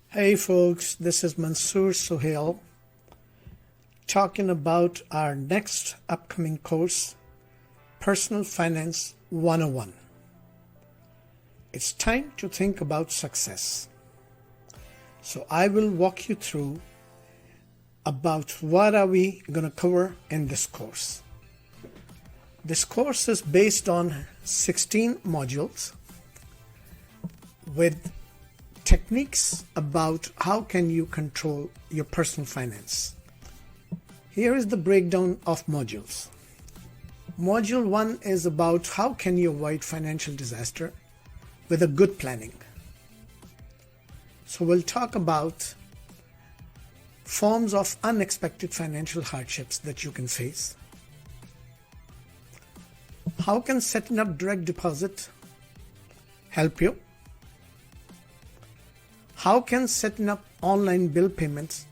Hey folks, this is Mansoor Sohail talking about our next upcoming course, Personal Finance 101. It's time to think about success. So I will walk you through about what are we going to cover in this course. This course is based on 16 modules with techniques about how can you control your personal finance. Here is the breakdown of modules. Module 1 is about how can you avoid financial disaster with a good planning. So we'll talk about forms of unexpected financial hardships that you can face. How can setting up direct deposit help you? How can setting up online bill payments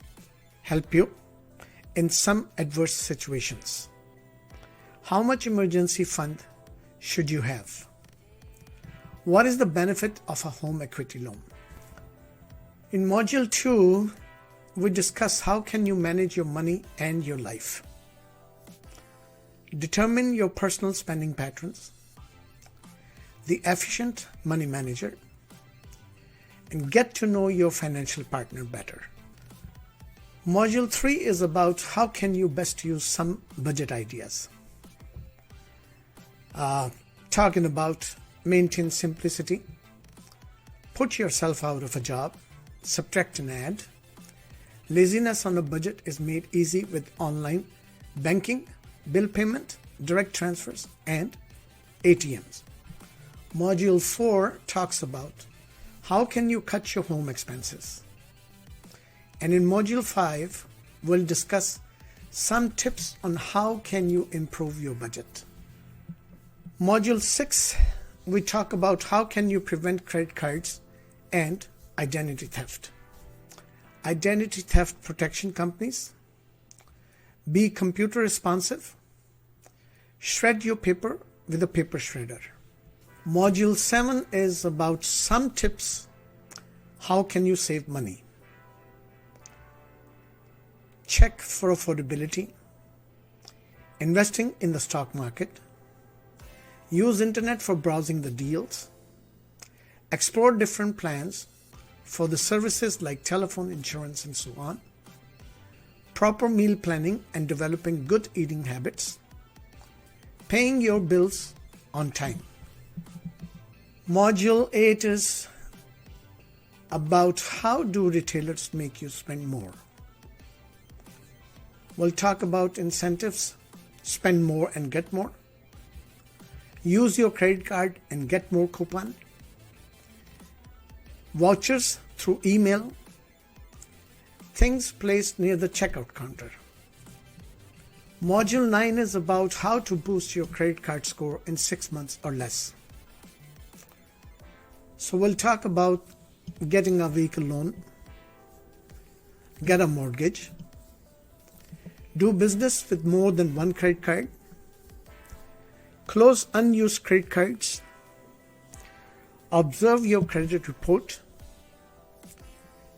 help you in some adverse situations? How much emergency fund should you have? What is the benefit of a home equity loan? In Module 2, we discuss how can you manage your money and your life. Determine your personal spending patterns, the efficient money manager, and get to know your financial partner better. Module 3 is about how can you best use some budget ideas. Talking about maintain simplicity, put yourself out of a job, subtract and add. Laziness on a budget is made easy with online banking, bill payment, direct transfers, and ATMs. Module 4 talks about how can you cut your home expenses? And in Module 5, we'll discuss some tips on how can you improve your budget. Module 6, we talk about how can you prevent credit cards and identity theft. Identity theft protection companies, be computer responsive, shred your paper with a paper shredder. Module 7 is about some tips. How can you save money? Check for affordability, investing in the stock market, use internet for browsing the deals, explore different plans for the services like telephone, insurance, and so on, proper meal planning and developing good eating habits, paying your bills on time. Module 8 is about how do retailers make you spend more. We'll talk about incentives, spend more and get more, use your credit card and get more coupon, vouchers through email, things placed near the checkout counter. Module 9 is about how to boost your credit card score in 6 months or less. So we'll talk about getting a vehicle loan, get a mortgage, do business with more than one credit card, close unused credit cards, observe your credit report,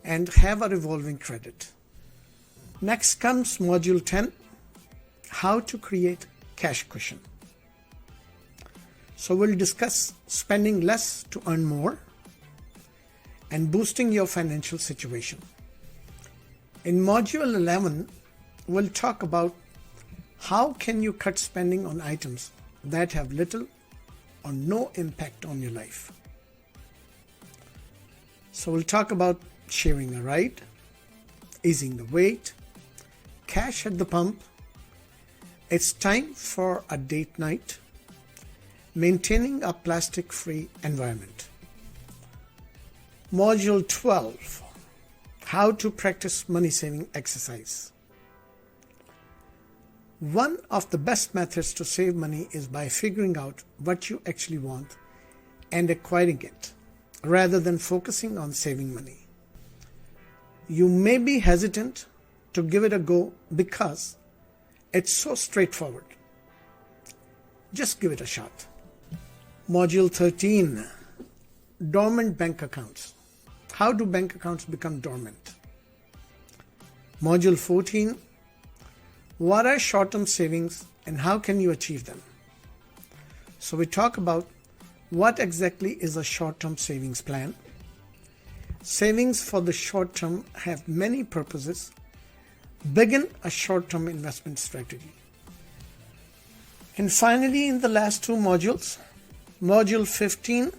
and have a revolving credit. Next comes Module 10, how to create cash cushion. So we'll discuss spending less to earn more and boosting your financial situation. In Module 11, we'll talk about how can you cut spending on items that have little or no impact on your life. So we'll talk about sharing a ride, easing the weight, cash at the pump, it's time for a date night, maintaining a plastic-free environment. Module 12, how to practice money-saving exercise. One of the best methods to save money is by figuring out what you actually want and acquiring it, rather than focusing on saving money. You may be hesitant to give it a go because it's so straightforward. Just give it a shot. Module 13, dormant bank accounts. how do bank accounts become dormant? Module 14, what are short-term savings and how can you achieve them? So we talk about what exactly is a short-term savings plan. Savings for the short term have many purposes. Begin a short-term investment strategy. And finally, in the last two modules, Module 15,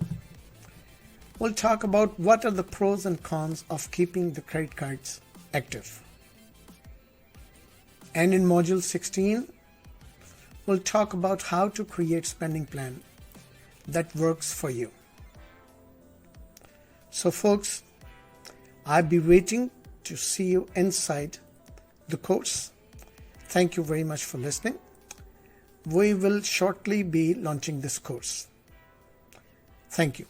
we'll talk about what are the pros and cons of keeping the credit cards active. And in Module 16, we'll talk about how to create spending plan that works for you. So folks, I'll be waiting to see you inside the course. Thank you very much for listening. We will shortly be launching this course. Thank you.